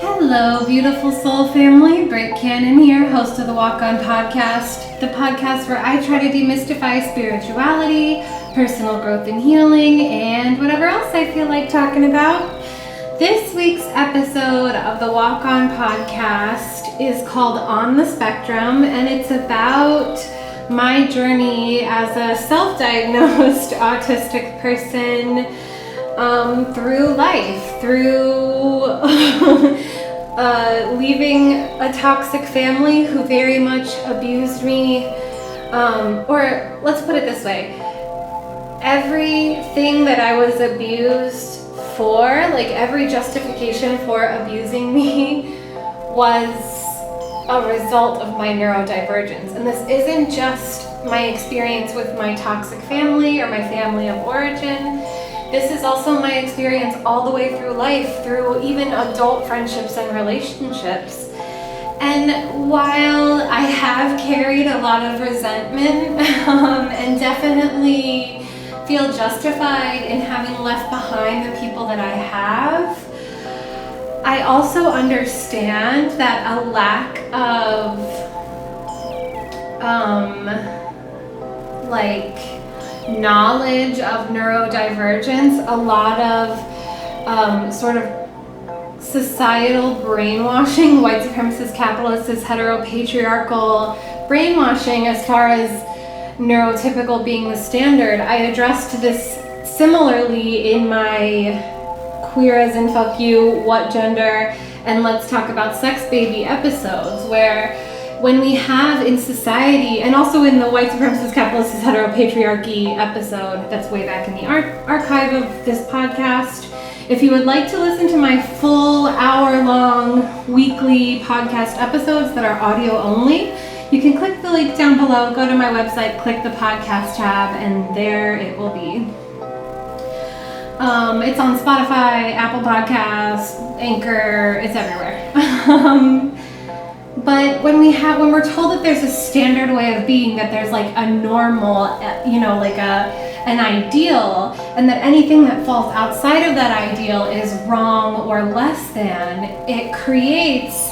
Hello, beautiful soul family. Britt Cannon here, host of the Walk On podcast, the podcast where I try to demystify spirituality, personal growth and healing, and whatever else I feel like talking about. This week's episode of the Walk On podcast is called On the Spectrum, and it's about my journey as a self-diagnosed autistic person through life, through leaving a toxic family who very much abused me, or let's put it this way, everything that I was abused for, like every justification for abusing me was a result of my neurodivergence. And this isn't just my experience with my toxic family or my family of origin. This is also my experience all the way through life, through even adult friendships and relationships. And while I have carried a lot of resentment and definitely feel justified in having left behind the people that I have, I also understand that a lack of knowledge of neurodivergence, a lot of sort of societal brainwashing, white supremacist, capitalist, heteropatriarchal brainwashing as far as neurotypical being the standard. I addressed this similarly in my Queer as in Fuck You, What Gender, and Let's Talk About Sex Baby episodes, where when we have in society, and also in the white supremacist, capitalist, heteropatriarchy episode that's way back in the archive of this podcast. If you would like to listen to my full hour-long weekly podcast episodes that are audio only, you can click the link down below, go to my website, click the podcast tab, and there it will be. It's on Spotify, Apple Podcasts, Anchor, it's everywhere. But when we're told that there's a standard way of being, that there's like a normal, an ideal, and that anything that falls outside of that ideal is wrong or less than, it creates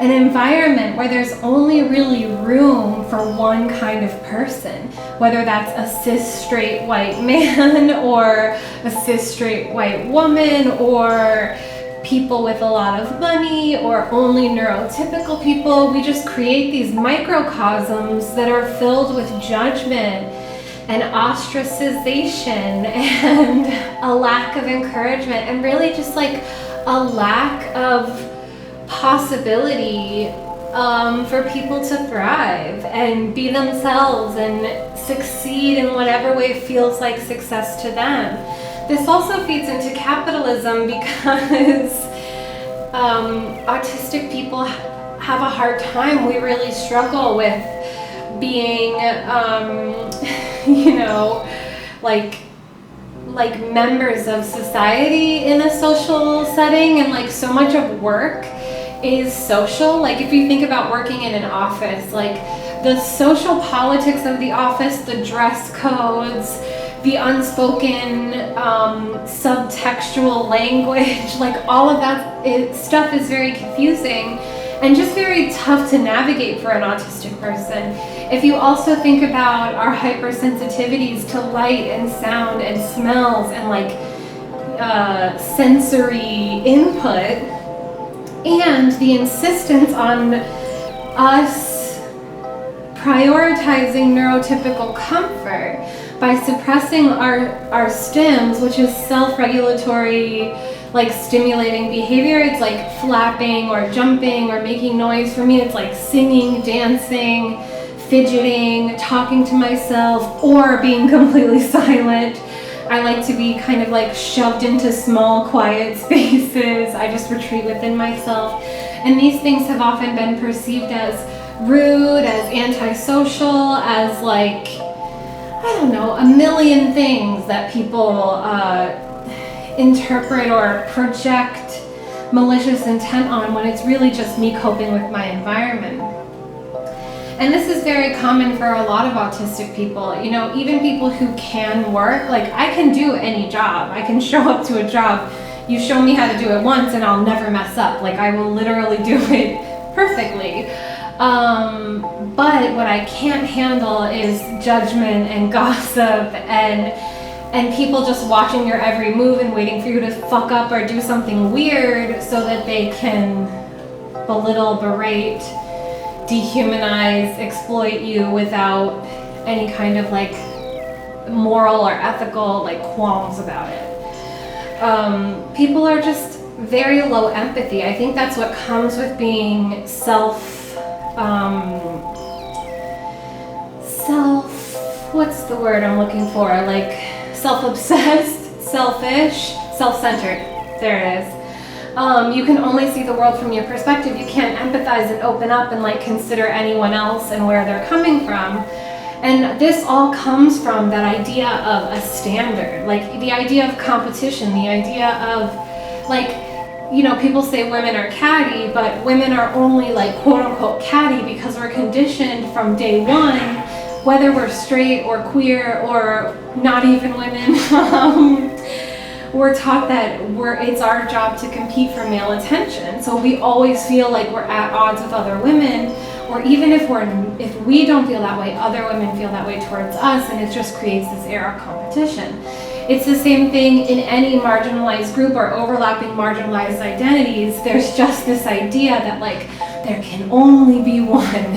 an environment where there's only really room for one kind of person, whether that's a cis straight white man or a cis straight white woman or people with a lot of money or only neurotypical people. We just create these microcosms that are filled with judgment and ostracization and a lack of encouragement and really just like a lack of possibility for people to thrive and be themselves and succeed in whatever way feels like success to them. This also feeds into capitalism because autistic people have a hard time. We really struggle with being, like members of society in a social setting, and like so much of work is social. Like if you think about working in an office, like the social politics of the office, the dress codes, the unspoken subtextual language, like all of that stuff is very confusing and just very tough to navigate for an autistic person. If you also think about our hypersensitivities to light and sound and smells and like sensory input, and the insistence on us prioritizing neurotypical comfort by suppressing our stims, which is self-regulatory, like stimulating behavior. It's like flapping or jumping or making noise. For me, it's like singing, dancing, fidgeting, talking to myself, or being completely silent. I like to be kind of like shoved into small, quiet spaces. I just retreat within myself. And these things have often been perceived as rude, as antisocial, as like, I don't know, a million things that people interpret or project malicious intent on, when it's really just me coping with my environment. And this is very common for a lot of autistic people. You know, even people who can work, like I can do any job. I can show up to a job you show me how to do it once and I'll never mess up. Like, I will literally do it perfectly. But what I can't handle is judgment and gossip and people just watching your every move and waiting for you to fuck up or do something weird so that they can belittle, berate, dehumanize, exploit you without any kind of like moral or ethical like qualms about it. People are just very low empathy. I think that's what comes with being what's the word I'm looking for? Like self-obsessed, selfish, self-centered. There it is. You can only see the world from your perspective. You can't empathize and open up and like consider anyone else and where they're coming from. And this all comes from that idea of a standard, like the idea of competition, the idea of like, you know, people say women are catty, but women are only like quote unquote catty because we're conditioned from day one, whether we're straight or queer or not even women. We're taught that it's our job to compete for male attention. So we always feel like we're at odds with other women, or even if we don't feel that way, other women feel that way towards us, and it just creates this air of competition. It's the same thing in any marginalized group or overlapping marginalized identities. There's just this idea that like there can only be one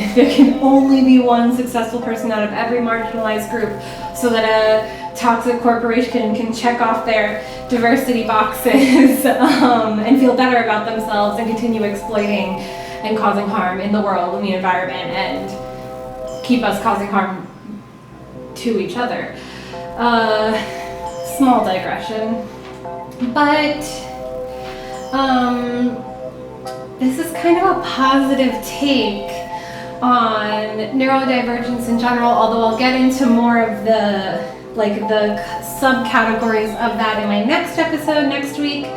successful person out of every marginalized group, so that a toxic corporation can check off their diversity boxes and feel better about themselves and continue exploiting and causing harm in the world and the environment and keep us causing harm to each other. Small digression, but this is kind of a positive take on neurodivergence in general, although I'll get into more of the subcategories of that in my next episode next week,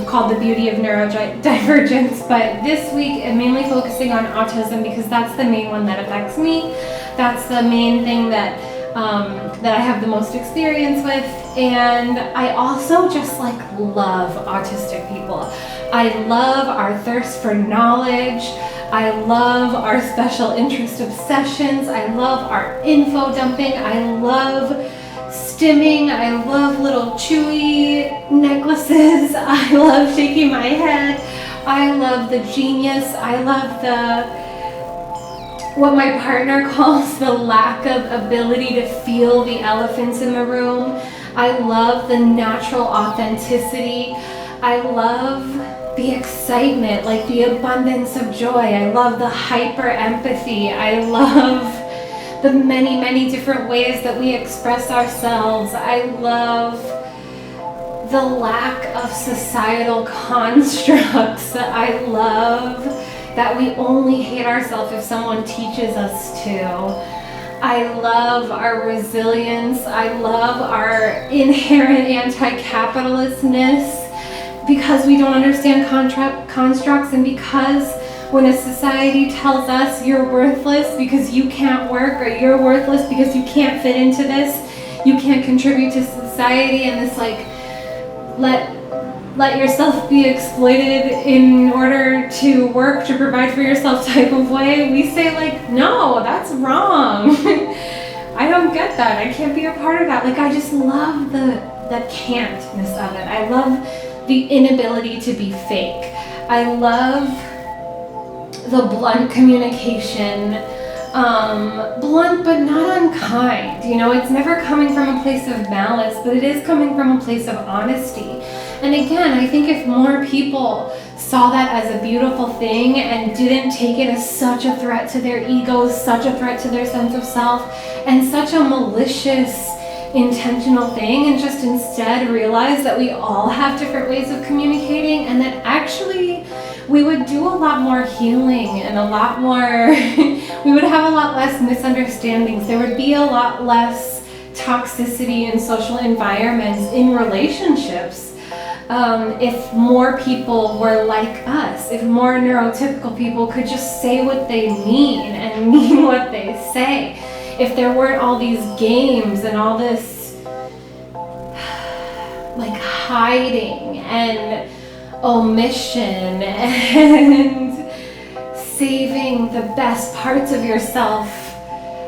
called The Beauty of Neurodivergence. But this week I'm mainly focusing on autism because that's the main one that affects me. That's the main thing that I have the most experience with, and I also just like love autistic people. I love our thirst for knowledge. I love our special interest obsessions. I love our info dumping. I love stimming. I love little chewy necklaces. I love shaking my head. I love the genius. I love what my partner calls the lack of ability to feel the elephants in the room. I love the natural authenticity. I love the excitement, like the abundance of joy. I love the hyper empathy. I love the many, many different ways that we express ourselves. I love the lack of societal constructs. I love that we only hate ourselves if someone teaches us to. I love our resilience. I love our inherent anti-capitalistness because we don't understand constructs, and because when a society tells us you're worthless because you can't work, or you're worthless because you can't fit into this, you can't contribute to society, and this like let yourself be exploited in order to work to provide for yourself type of way, we say like, no, that's wrong. I don't get that. I can't be a part of that. Like, I just love the can'tness of it. I love the inability to be fake. I love the blunt communication, blunt but not unkind. You know, it's never coming from a place of malice, but it is coming from a place of honesty. And again, I think if more people saw that as a beautiful thing and didn't take it as such a threat to their egos, such a threat to their sense of self, and such a malicious, intentional thing, and just instead realize that we all have different ways of communicating, and that actually we would do a lot more healing and a lot more, we would have a lot less misunderstandings. There would be a lot less toxicity in social environments, in relationships. If more people were like us, if more neurotypical people could just say what they mean and mean what they say, if there weren't all these games and all this like hiding and omission and saving the best parts of yourself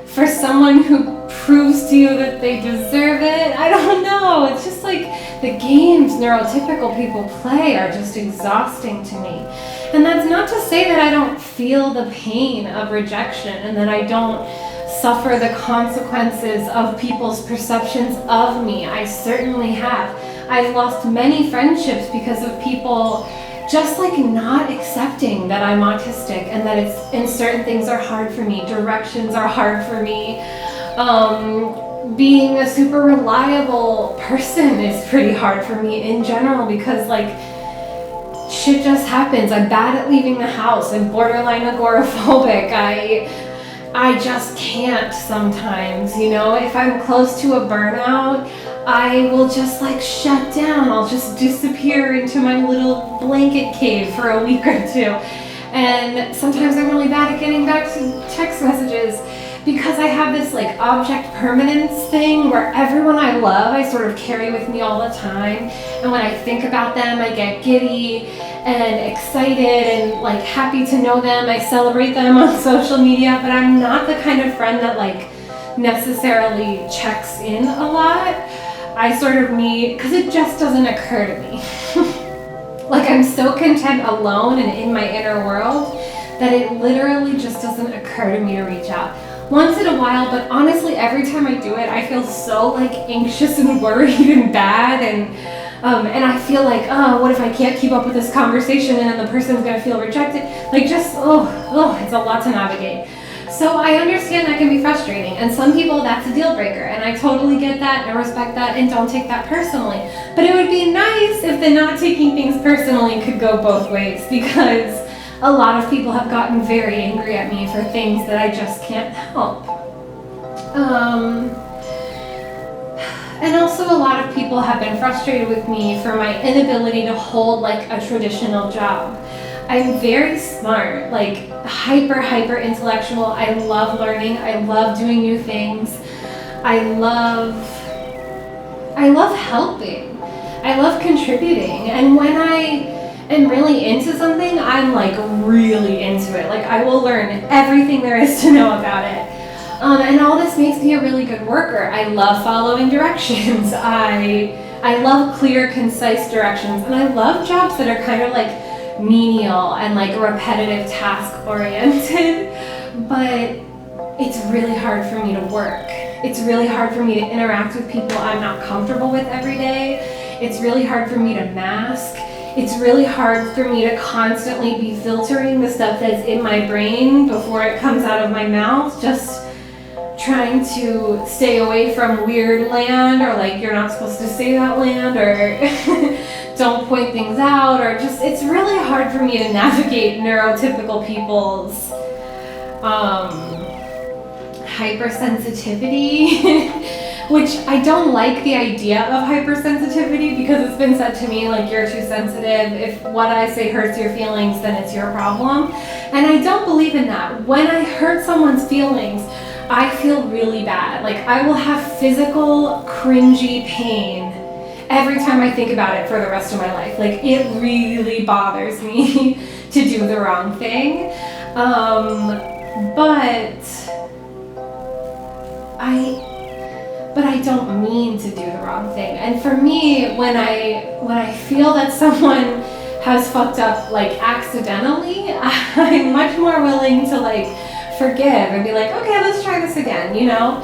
for someone who proves to you that they deserve it. I don't know. It's just like the games neurotypical people play are just exhausting to me. And that's not to say that I don't feel the pain of rejection and that I don't suffer the consequences of people's perceptions of me. I certainly have. I've lost many friendships because of people just like not accepting that I'm autistic and that and certain things are hard for me. Directions are hard for me. Being a super reliable person is pretty hard for me in general because like shit just happens. I'm bad at leaving the house. I'm borderline agoraphobic. I just can't sometimes, you know. If I'm close to a burnout, I will just like shut down. I'll just disappear into my little blanket cave for a week or two. And sometimes I'm really bad at getting back to text messages because I have this like object permanence thing where everyone I love I sort of carry with me all the time. And when I think about them, I get giddy and excited and like happy to know them. I celebrate them on social media, but I'm not the kind of friend that like necessarily checks in a lot. I sort of need, because it just doesn't occur to me. Like I'm so content alone and in my inner world that it literally just doesn't occur to me to reach out. Once in a while, but honestly, every time I do it, I feel so like anxious and worried and bad, and I feel like, oh, what if I can't keep up with this conversation and then the person's gonna feel rejected? Like just, it's a lot to navigate. So I understand that can be frustrating, and some people that's a deal breaker, and I totally get that and respect that and don't take that personally. But it would be nice if the not taking things personally could go both ways, because a lot of people have gotten very angry at me for things that I just can't help. And also a lot of people have been frustrated with me for my inability to hold like a traditional job. I'm very smart, like hyper intellectual. I love learning. I love doing new things. I love helping. I love contributing. And when I am really into something, I'm like really into it. Like I will learn everything there is to know about it. And all this makes me a really good worker. I love following directions. I love clear, concise directions. And I love jobs that are kind of like menial and like repetitive, task oriented. But it's really hard for me to work. It's really hard for me to interact with people I'm not comfortable with every day. It's really hard for me to mask. It's really hard for me to constantly be filtering the stuff that's in my brain before it comes out of my mouth, just trying to stay away from weird land, or like you're not supposed to say that land, or don't point things out, or just, it's really hard for me to navigate neurotypical people's hypersensitivity, which I don't like the idea of hypersensitivity, because it's been said to me like, you're too sensitive. If what I say hurts your feelings, then it's your problem. And I don't believe in that. When I hurt someone's feelings, I feel really bad. Like I will have physical cringy pain every time I think about it for the rest of my life. Like it really bothers me to do the wrong thing. But I don't mean to do the wrong thing. And for me, when I feel that someone has fucked up like accidentally, I'm much more willing to like forgive and be like, okay, let's try this again, you know?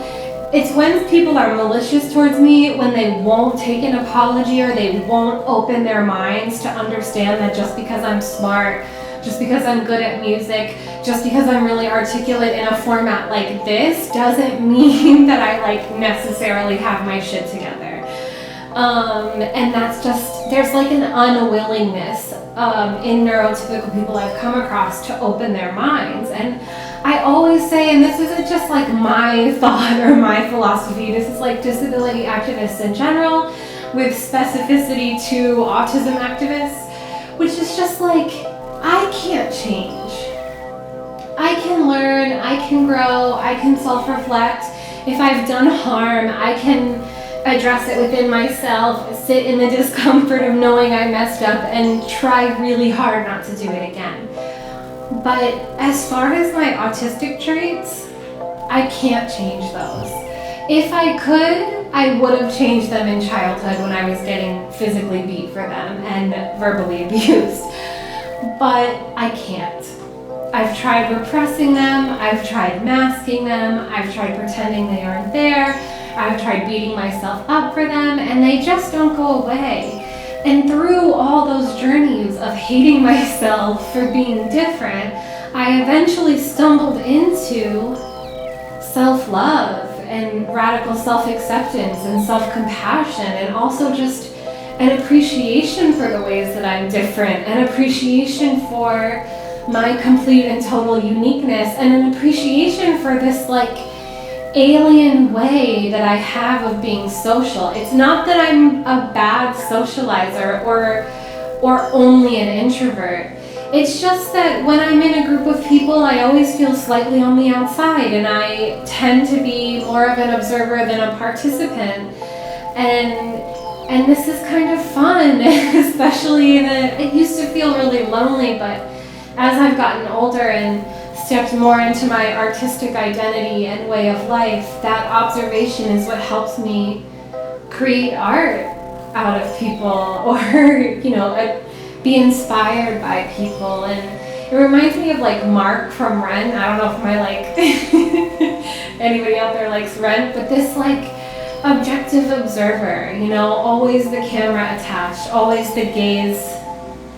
It's when people are malicious towards me, when they won't take an apology or they won't open their minds to understand that just because I'm smart, just because I'm good at music, just because I'm really articulate in a format like this doesn't mean that I like necessarily have my shit together. And that's just, there's like an unwillingness in neurotypical people I've come across to open their minds. And I always say, and this isn't just like my thought or my philosophy, this is like disability activists in general with specificity to autism activists, which is just like, I can't change. I can learn, I can grow, I can self-reflect. If I've done harm, I can address it within myself, sit in the discomfort of knowing I messed up, and try really hard not to do it again. But as far as my autistic traits, I can't change those. If I could, I would have changed them in childhood when I was getting physically beat for them and verbally abused. But I can't. I've tried repressing them, I've tried masking them, I've tried pretending they aren't there, I've tried beating myself up for them, and they just don't go away. And through all those journeys of hating myself for being different, I eventually stumbled into self-love and radical self-acceptance and self-compassion, and also just an appreciation for the ways that I'm different, an appreciation for my complete and total uniqueness, and an appreciation for this alien way that I have of being social. It's not that I'm a bad socializer or only an introvert. It's just that when I'm in a group of people, I always feel slightly on the outside, and I tend to be more of an observer than a participant. And this is kind of fun, especially that it used to feel really lonely, but as I've gotten older and stepped more into my artistic identity and way of life, that observation is what helps me create art out of people, or be inspired by people. And it reminds me of Mark from Rent. I don't know if anybody out there likes Rent, but this objective observer, always the camera attached, always the gaze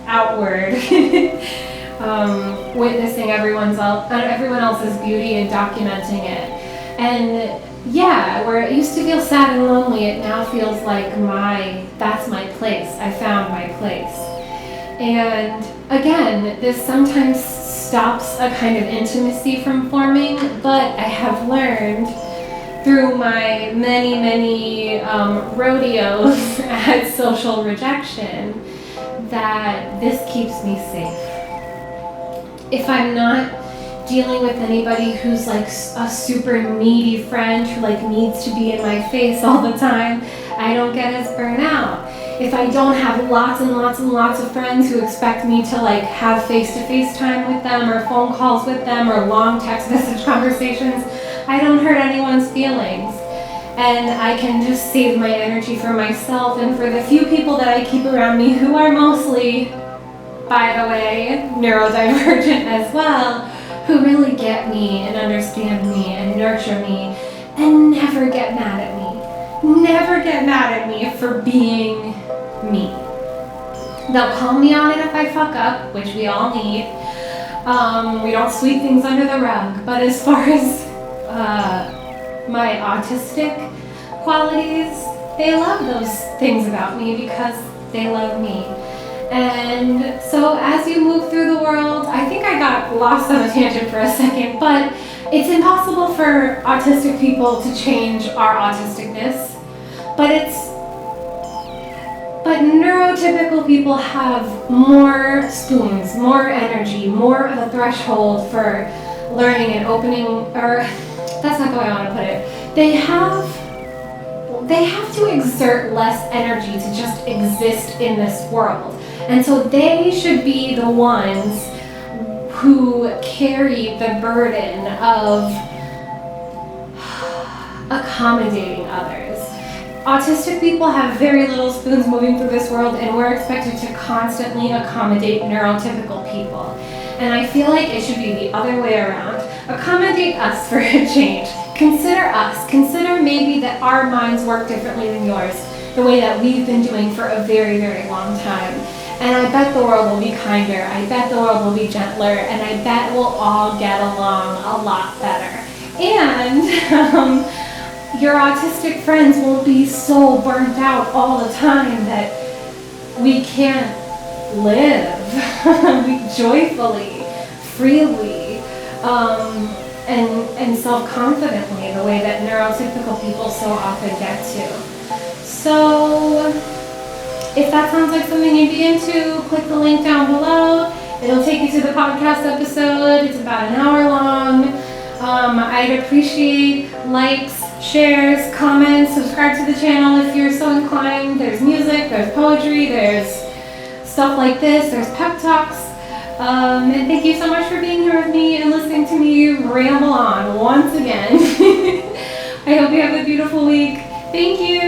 outward, witnessing everyone else's beauty and documenting it. And yeah, where it used to feel sad and lonely, it now feels like that's my place. I found my place. And again, this sometimes stops a kind of intimacy from forming, but I have learned through my many rodeos at social rejection that this keeps me safe. If I'm not dealing with anybody who's a super needy friend who needs to be in my face all the time, I don't get as burnt out. If I don't have lots and lots of friends who expect me to have face-to-face time with them, or phone calls with them, or long text message conversations, I don't hurt anyone's feelings. And I can just save my energy for myself and for the few people that I keep around me, who are mostly, by the way, neurodivergent as well, who really get me and understand me and nurture me and never get mad at me. Never get mad at me for being me. They'll call me on it if I fuck up, which we all need. We don't sweep things under the rug. But as far as my autistic qualities, they love those things about me because they love me. And so as you move through the world, I think I got lost on a tangent for a second, but it's impossible for autistic people to change our autisticness. But neurotypical people have more spoons, more energy, more of a threshold for learning and opening, or that's not the way I want to put it. They have to exert less energy to just exist in this world. And so they should be the ones who carry the burden of accommodating others. Autistic people have very little spoons moving through this world, and we're expected to constantly accommodate neurotypical people. And I feel like it should be the other way around. Accommodate us for a change. Consider us. Consider maybe that our minds work differently than yours, the way that we've been doing for a very, very long time. And I bet the world will be kinder. I bet the world will be gentler. And I bet we'll all get along a lot better. And your autistic friends won't be so burnt out all the time that we can't live joyfully, freely, and self-confidently, the way that neurotypical people so often get to. So if that sounds like something you'd be into, click the link down below. It'll take you to the podcast episode. It's about an hour long. I'd appreciate likes, shares, comments, subscribe to the channel if you're so inclined. There's music, there's poetry, there's stuff like this, there's pep talks. And thank you so much for being here with me and listening to me ramble on once again. I hope you have a beautiful week. Thank you.